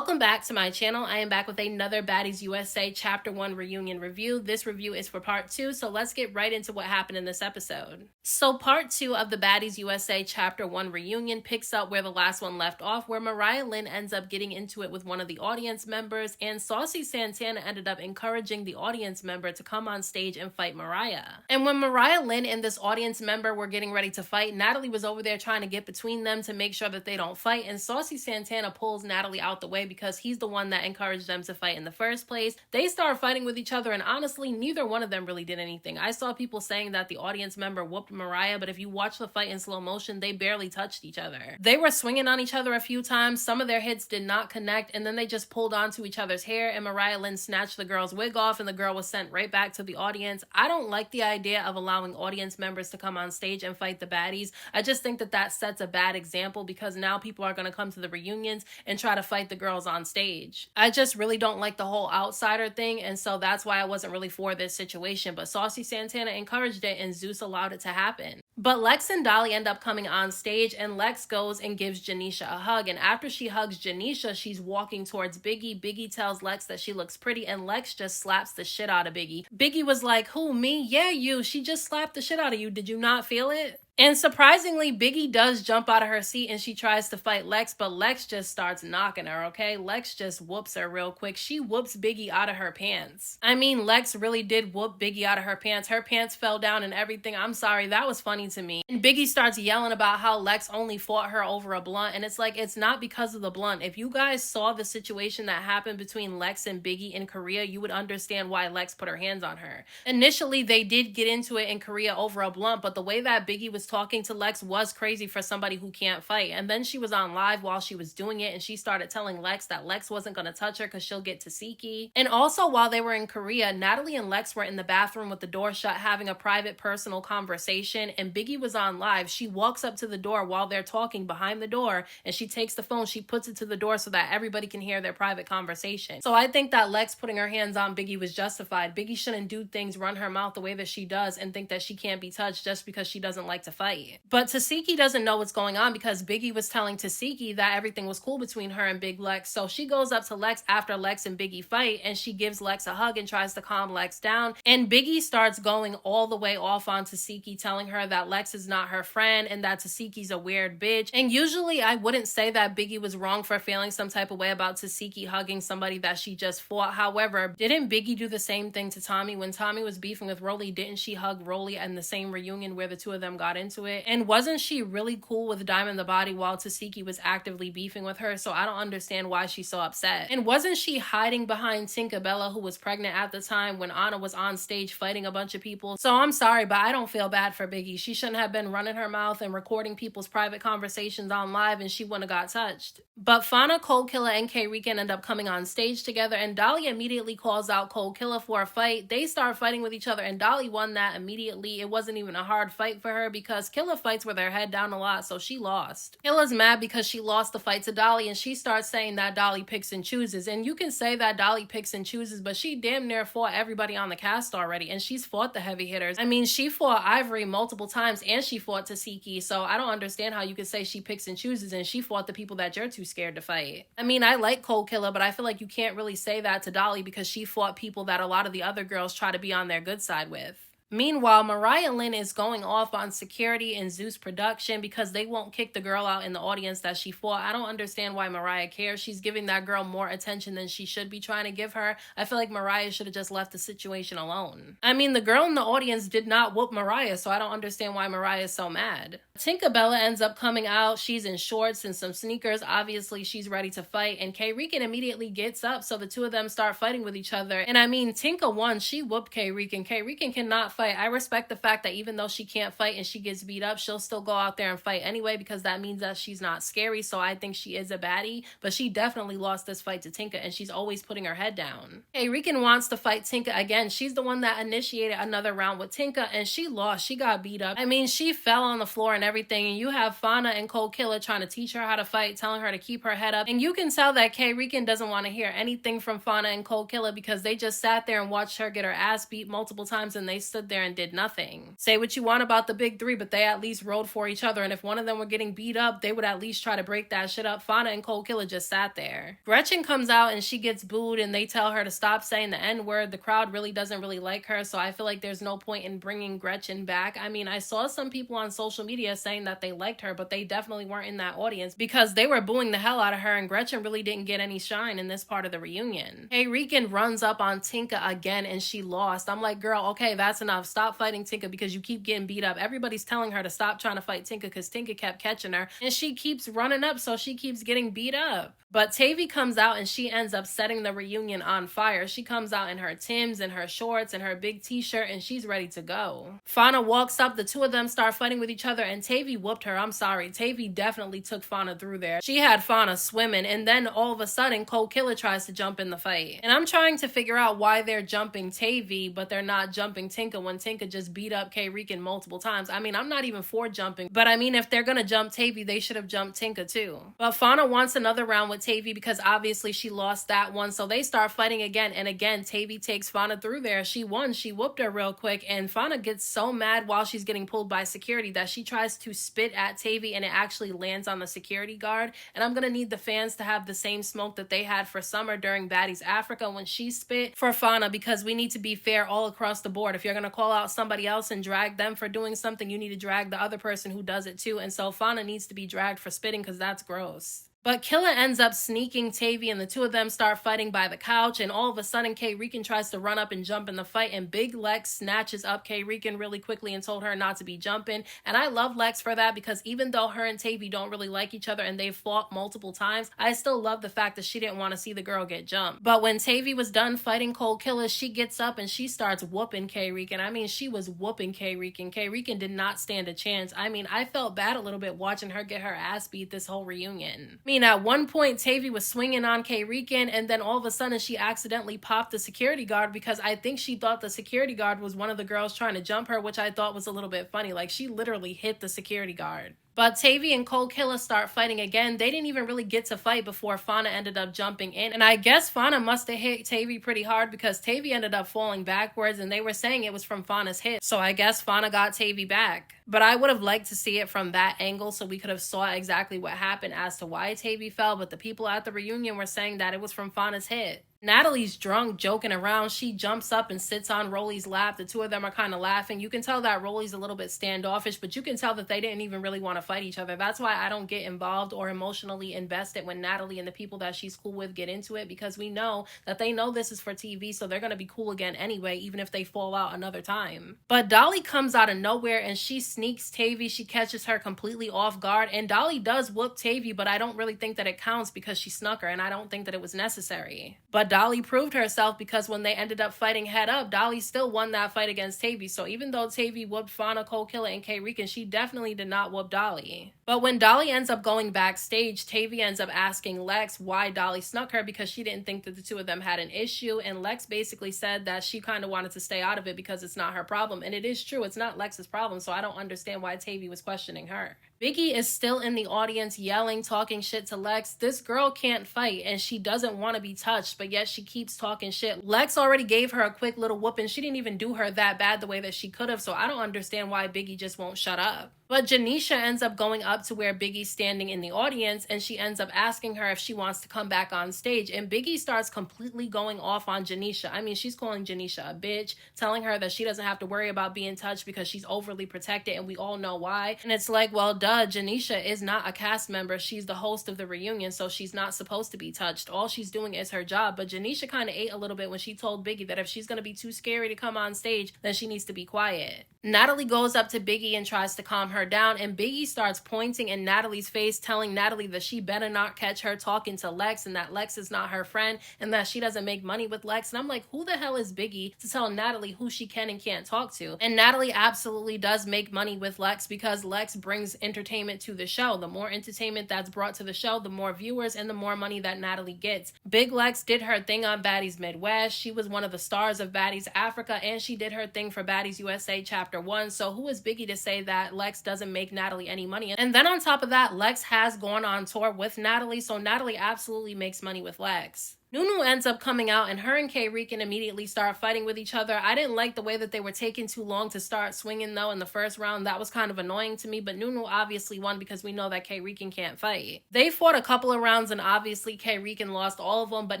Welcome back to my channel. I am back with another Baddies USA Chapter 1 reunion review. This review is for part 2, so let's get right into what happened in this episode. So part 2 of the Baddies USA Chapter 1 reunion picks up where the last one left off, where Mariah Lynn ends up getting into it with one of the audience members, and Saucy Santana ended up encouraging the audience member to come on stage and fight Mariah. And when Mariah Lynn and this audience member were getting ready to fight, Natalie was over there trying to get between them to make sure that they don't fight, and Saucy Santana pulls Natalie out the way because he's the one that encouraged them to fight in the first place. They start fighting with each other, and honestly, neither one of them really did anything. I saw people saying that the audience member whooped Mariah, but if you watch the fight in slow motion, they barely touched each other. They were swinging on each other a few times, some of their hits did not connect, and then they just pulled onto each other's hair, and Mariah Lynn snatched the girl's wig off, and the girl was sent right back to the audience. I don't like the idea of allowing audience members to come on stage and fight the baddies. I just think that that sets a bad example, because now people are going to come to the reunions and try to fight the girls on stage. I just really don't like the whole outsider thing, and so that's why I wasn't really for this situation, but Saucy Santana encouraged it and Zeus allowed it to happen. But Lex and Dolly end up coming on stage, and Lex goes and gives Janisha a hug, and after she hugs Janisha, she's walking towards Biggie. Biggie tells Lex that she looks pretty, and Lex just slaps the shit out of Biggie. Biggie was like, "Who, me? Yeah, you. She just slapped the shit out of you. Did you not feel it?" And surprisingly, Biggie does jump out of her seat and she tries to fight Lex, but Lex just starts knocking her, okay? Lex just whoops her real quick. She whoops Biggie out of her pants. I mean, Lex really did whoop Biggie out of her pants. Her pants fell down and everything. I'm sorry, that was funny to me. And Biggie starts yelling about how Lex only fought her over a blunt, and it's like, it's not because of the blunt. If you guys saw the situation that happened between Lex and Biggie in Korea, you would understand why Lex put her hands on her. Initially, they did get into it in Korea over a blunt, but the way that Biggie was talking to Lex was crazy for somebody who can't fight. And then she was on live while she was doing it, and she started telling Lex that Lex wasn't going to touch her because she'll get Tasiki. And also, while they were in Korea, Natalie and Lex were in the bathroom with the door shut having a private personal conversation, and Biggie was on live. She walks up to the door while they're talking behind the door, and she takes the phone, she puts it to the door so that everybody can hear their private conversation. So I think that Lex putting her hands on Biggie was justified. Biggie shouldn't do things, run her mouth the way that she does, and think that she can't be touched just because she doesn't like to fight. But Tasiki doesn't know what's going on because Biggie was telling Tasiki that everything was cool between her and Big Lex. So she goes up to Lex after Lex and Biggie fight, and she gives Lex a hug and tries to calm Lex down. And Biggie starts going all the way off on Tasiki, telling her that Lex is not her friend and that Tasiki's a weird bitch. And usually I wouldn't say that Biggie was wrong for feeling some type of way about Tasiki hugging somebody that she just fought. However, didn't Biggie do the same thing to Tommy? When Tommy was beefing with Rolly, didn't she hug Rolly in the same reunion where the two of them got into it? And wasn't she really cool with Diamond the Body while Tasiki was actively beefing with her? So I don't understand why she's so upset. And wasn't she hiding behind Tinkerbella, who was pregnant at the time when Anna was on stage fighting a bunch of people? So I'm sorry, but I don't feel bad for Biggie. She shouldn't have been running her mouth and recording people's private conversations on live, and she wouldn't have got touched. But Fania, Kold, Killa, and Rican end up coming on stage together, and Dolly immediately calls out Kold Killer for a fight. They start fighting with each other, and Dolly won that immediately. It wasn't even a hard fight for her because Killa fights with her head down a lot, so she lost. Killa's mad because she lost the fight to Dolly, and she starts saying that Dolly picks and chooses. And you can say that Dolly picks and chooses, but she damn near fought everybody on the cast already, and she's fought the heavy hitters. I mean, she fought Ivory multiple times, and she fought Tasiki, so I don't understand how you could say she picks and chooses, and she fought the people that you're too scared to fight. I mean, I like Kold Killer, but I feel like you can't really say that to Dolly because she fought people that a lot of the other girls try to be on their good side with. Meanwhile, Mariah Lynn is going off on security and Zeus production because they won't kick the girl out in the audience that she fought. I don't understand why Mariah cares. She's giving that girl more attention than she should be trying to give her. I feel like Mariah should have just left the situation alone. I mean, the girl in the audience did not whoop Mariah, so I don't understand why Mariah is so mad. Tinkerbella ends up coming out. She's in shorts and some sneakers. Obviously, she's ready to fight, and Rican immediately gets up, so the two of them start fighting with each other. And I mean, Tinka won. She whooped Rican. Rican cannot fight. I respect the fact that even though she can't fight and she gets beat up, she'll still go out there and fight anyway because that means that she's not scary. So I think she is a baddie, but she definitely lost this fight to Tinka, and she's always putting her head down. Rican wants to fight Tinka again. She's the one that initiated another round with Tinka, and she lost. She got beat up. I mean, she fell on the floor and everything, and you have Fania and Kold Killer trying to teach her how to fight, telling her to keep her head up, and you can tell that Rican doesn't want to hear anything from Fania and Kold Killer because they just sat there and watched her get her ass beat multiple times, and they stood there there and did nothing. Say what you want about the big three, but they at least rode for each other, and if one of them were getting beat up, they would at least try to break that shit up. Fania and Kold Killer just sat there. Gretchen comes out and she gets booed, and they tell her to stop saying the N-word. The crowd really doesn't really like her, so I feel like there's no point in bringing Gretchen back. I mean, I saw some people on social media saying that they liked her, but they definitely weren't in that audience because they were booing the hell out of her, and Gretchen really didn't get any shine in this part of the reunion. Hey, Rican runs up on Tinka again and she lost. I'm like, girl, okay, that's enough. Stop fighting Tinka because you keep getting beat up. Everybody's telling her to stop trying to fight Tinka because Tinka kept catching her, and she keeps running up, so she keeps getting beat up. But Tavii comes out and she ends up setting the reunion on fire. She comes out in her Timbs and her shorts and her big t-shirt, and she's ready to go. Fania walks up, the two of them start fighting with each other, and Tavii whooped her. I'm sorry, Tavii definitely took Fania through there. She had Fania swimming, and then all of a sudden Kold Killer tries to jump in the fight. And I'm trying to figure out why they're jumping Tavii, but they're not jumping Tinka when Tinka just beat up Rican multiple times. I mean, I'm not even for jumping, but I mean, if they're gonna jump Tavii, they should have jumped Tinka too. But Fania wants another round with Tavii because obviously she lost that one, so they start fighting again, and again Tavii takes Fania through there. She won, she whooped her real quick, and Fania gets so mad while she's getting pulled by security that she tries to spit at Tavii, and it actually lands on the security guard. And I'm gonna need the fans to have the same smoke that they had for Summer during Baddies Africa when she spit for Fania, because we need to be fair all across the board. If you're gonna call out somebody else and drag them for doing something, you need to drag the other person who does it too, and so Fania needs to be dragged for spitting because that's gross. But Killa ends up sneaking Tavii, and the two of them start fighting by the couch, and all of a sudden Rican tries to run up and jump in the fight, and Big Lex snatches up Rican really quickly and told her not to be jumping. And I love Lex for that, because even though her and Tavii don't really like each other and they've fought multiple times, I still love the fact that she didn't want to see the girl get jumped. But when Tavii was done fighting Kold Killer, she gets up and she starts whooping Rican. I mean, she was whooping Rican. Rican did not stand a chance. I mean, I felt bad a little bit watching her get her ass beat this whole reunion. I mean, at one point Tavii was swinging on Rican, and then all of a sudden she accidentally popped the security guard because I think she thought the security guard was one of the girls trying to jump her, which I thought was a little bit funny. Like, she literally hit the security guard. But Tavii and Kold Killer start fighting again. They didn't even really get to fight before Fania ended up jumping in. And I guess Fania must have hit Tavii pretty hard because Tavii ended up falling backwards, and they were saying it was from Fania's hit. So I guess Fania got Tavii back. But I would have liked to see it from that angle so we could have saw exactly what happened as to why Tavii fell. But the people at the reunion were saying that it was from Fania's hit. Natalie's drunk, joking around. She jumps up and sits on Rolly's lap. The two of them are kind of laughing. You can tell that Rolly's a little bit standoffish, but you can tell that they didn't even really want to fight each other. That's why I don't get involved or emotionally invested when Natalie and the people that she's cool with get into it, because we know that they know this is for TV, so they're going to be cool again anyway, even if they fall out another time. But Dolly comes out of nowhere and she sneaks Tavii. She catches her completely off guard, and Dolly does whoop Tavii, but I don't really think that it counts because she snuck her, and I don't think that it was necessary. But Dolly proved herself, because when they ended up fighting head up, Dolly still won that fight against Tavii. So even though Tavii whooped Fania, Kold Killer, and Rican, she definitely did not whoop Dolly. But when Dolly ends up going backstage, Tavii ends up asking Lex why Dolly snuck her, because she didn't think that the two of them had an issue, and Lex basically said that she kind of wanted to stay out of it because it's not her problem. And it is true, it's not Lex's problem, so I don't understand why Tavii was questioning her. Biggie is still in the audience yelling, talking shit to Lex. This girl can't fight and she doesn't want to be touched, but yet she keeps talking shit. Lex already gave her a quick little whooping. She didn't even do her that bad the way that she could have, so I don't understand why Biggie just won't shut up. But Janisha ends up going up to where Biggie's standing in the audience, and she ends up asking her if she wants to come back on stage. And Biggie starts completely going off on Janisha. I mean, she's calling Janisha a bitch, telling her that she doesn't have to worry about being touched because she's overly protected, and we all know why. And it's like, well, duh, Janisha is not a cast member. She's the host of the reunion, so she's not supposed to be touched. All she's doing is her job. But Janisha kind of ate a little bit when she told Biggie that if she's going to be too scary to come on stage, then she needs to be quiet. Natalie goes up to Biggie and tries to calm her down, and Biggie starts pointing in Natalie's face, telling Natalie that she better not catch her talking to Lex, and that Lex is not her friend, and that she doesn't make money with Lex. And I'm like, who the hell is Biggie to tell Natalie who she can and can't talk to? And Natalie absolutely does make money with Lex, because Lex brings entertainment to the show. The more entertainment that's brought to the show, the more viewers and the more money that Natalie gets. Big Lex did her thing on Baddies Midwest. She was one of the stars of Baddies Africa, and she did her thing for Baddies USA Chapter 1. So who is Biggie to say that Lex doesn't make Natalie any money? And then on top of that, Lex has gone on tour with Natalie, so Natalie absolutely makes money with Lex. Noo-Noo ends up coming out and her and Rican immediately start fighting with each other. I didn't like the way that they were taking too long to start swinging though in the first round. That was kind of annoying to me, but Noo-Noo obviously won because we know that Rican can't fight. They fought a couple of rounds and obviously Rican lost all of them, but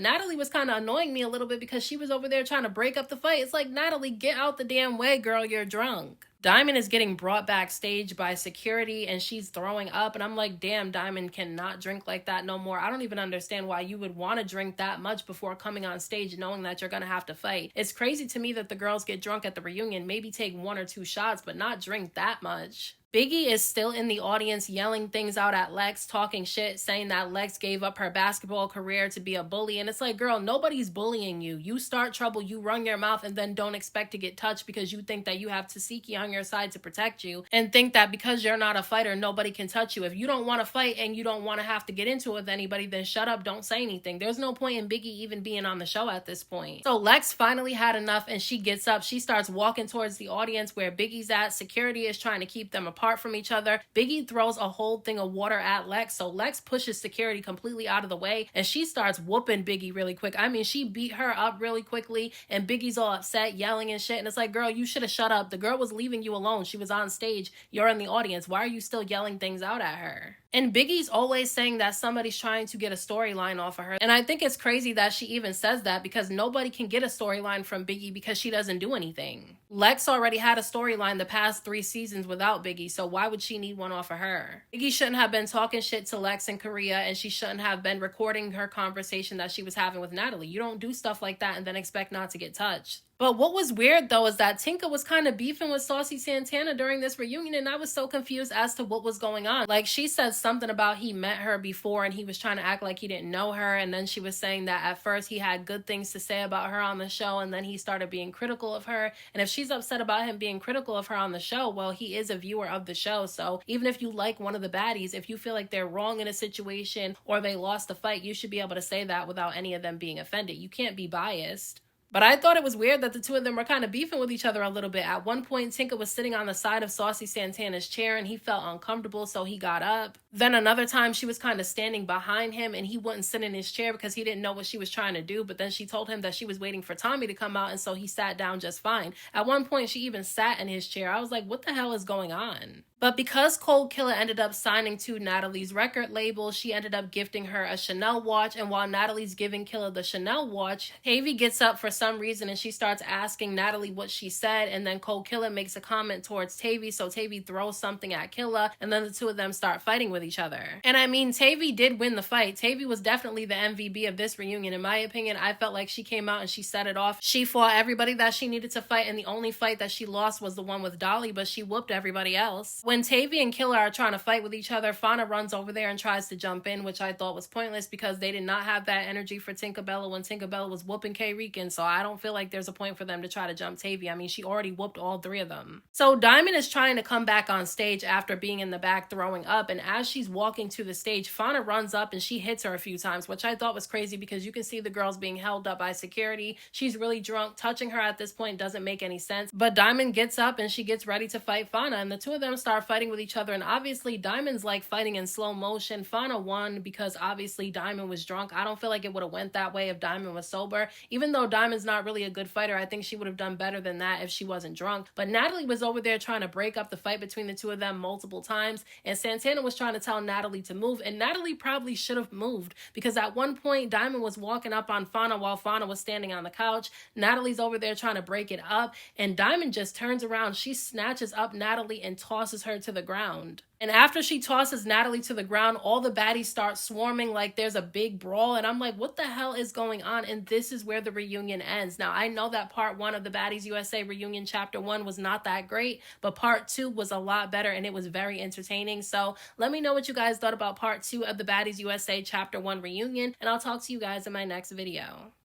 Natalie was kind of annoying me a little bit because she was over there trying to break up the fight. It's like, Natalie, get out the damn way, girl, you're drunk. Diamond is getting brought backstage by security and she's throwing up, and I'm like, damn, Diamond cannot drink like that no more. I don't even understand why you would want to drink that much before coming on stage knowing that you're gonna have to fight. It's crazy to me that the girls get drunk at the reunion, maybe take 1 or 2 shots, but not drink that much. Biggie is still in the audience yelling things out at Lex, talking shit, saying that Lex gave up her basketball career to be a bully. And it's like, girl, nobody's bullying you. You start trouble, you run your mouth, and then don't expect to get touched because you think that you have Tasiki on your side to protect you, and think that because you're not a fighter, nobody can touch you. If you don't want to fight and you don't want to have to get into it with anybody, then shut up, don't say anything. There's no point in Biggie even being on the show at this point. So Lex finally had enough and she gets up. She starts walking towards the audience where Biggie's at. Security is trying to keep them apart from each other. Biggie throws a whole thing of water at Lex, so Lex pushes security completely out of the way and she starts whooping Biggie really quick. I mean, she beat her up really quickly and Biggie's all upset, yelling and shit, and it's like, girl, you should have shut up. The girl was leaving you alone. She was on stage. You're in the audience. Why are you still yelling things out at her? And Biggie's always saying that somebody's trying to get a storyline off of her. And I think it's crazy that she even says that because nobody can get a storyline from Biggie because she doesn't do anything. Lex already had a storyline the past 3 seasons without Biggie, so why would she need one off of her? Biggie shouldn't have been talking shit to Lex in Korea, and she shouldn't have been recording her conversation that she was having with Natalie. You don't do stuff like that and then expect not to get touched. But what was weird though is that Tinka was kind of beefing with Saucy Santana during this reunion, and I was so confused as to what was going on. Like, she said something about he met her before and he was trying to act like he didn't know her, and then she was saying that at first he had good things to say about her on the show and then he started being critical of her. And if she's upset about him being critical of her on the show, well, he is a viewer of the show, so even if you like one of the baddies, if you feel like they're wrong in a situation or they lost a fight, you should be able to say that without any of them being offended. You can't be biased. But I thought it was weird that the two of them were kind of beefing with each other a little bit. At one point, Tinka was sitting on the side of Saucy Santana's chair and he felt uncomfortable, so he got up. Then another time, she was kind of standing behind him and he wouldn't sit in his chair because he didn't know what she was trying to do. But then she told him that she was waiting for Tommy to come out, and so he sat down just fine. At one point, she even sat in his chair. I was like, what the hell is going on? But because Kold Killer ended up signing to Natalie's record label, she ended up gifting her a Chanel watch. And while Natalie's giving Killa the Chanel watch, Tavii gets up for some reason and she starts asking Natalie what she said. And then Kold Killer makes a comment towards Tavii, so Tavii throws something at Killa, and then the two of them start fighting with each other. And I mean, Tavii did win the fight. Tavii was definitely the MVP of this reunion. In my opinion, I felt like she came out and she set it off. She fought everybody that she needed to fight, and the only fight that she lost was the one with Dolly, but she whooped everybody else. When Tavii and Killa are trying to fight with each other, Fania runs over there and tries to jump in, which I thought was pointless because they did not have that energy for Tinkerbella when Tinkerbella was whooping Rican, so I don't feel like there's a point for them to try to jump Tavii. I mean, she already whooped all 3 of them. So Diamond is trying to come back on stage after being in the back throwing up, and as she's walking to the stage, Fania runs up and she hits her a few times, which I thought was crazy because you can see the girls being held up by security. She's really drunk. Touching her at this point doesn't make any sense. But Diamond gets up and she gets ready to fight Fania, and the two of them start fighting with each other, and obviously Diamond's like fighting in slow motion. Fania won because obviously Diamond was drunk. I don't feel like it would have went that way if Diamond was sober. Even though Diamond's not really a good fighter, I think she would have done better than that if she wasn't drunk. But Natalie was over there trying to break up the fight between the two of them multiple times, and Santana was trying to tell Natalie to move, and Natalie probably should have moved because at one point Diamond was walking up on Fania while Fania was standing on the couch. Natalie's over there trying to break it up, and Diamond just turns around. She snatches up Natalie and tosses her to the ground. And after she tosses Natalie to the ground, all the baddies start swarming like there's a big brawl. And I'm like, what the hell is going on? And this is where the reunion ends. Now, I know that part 1 of the Baddies USA reunion chapter 1 was not that great, but part 2 was a lot better and it was very entertaining. So let me know what you guys thought about part 2 of the Baddies USA chapter 1 reunion, and I'll talk to you guys in my next video.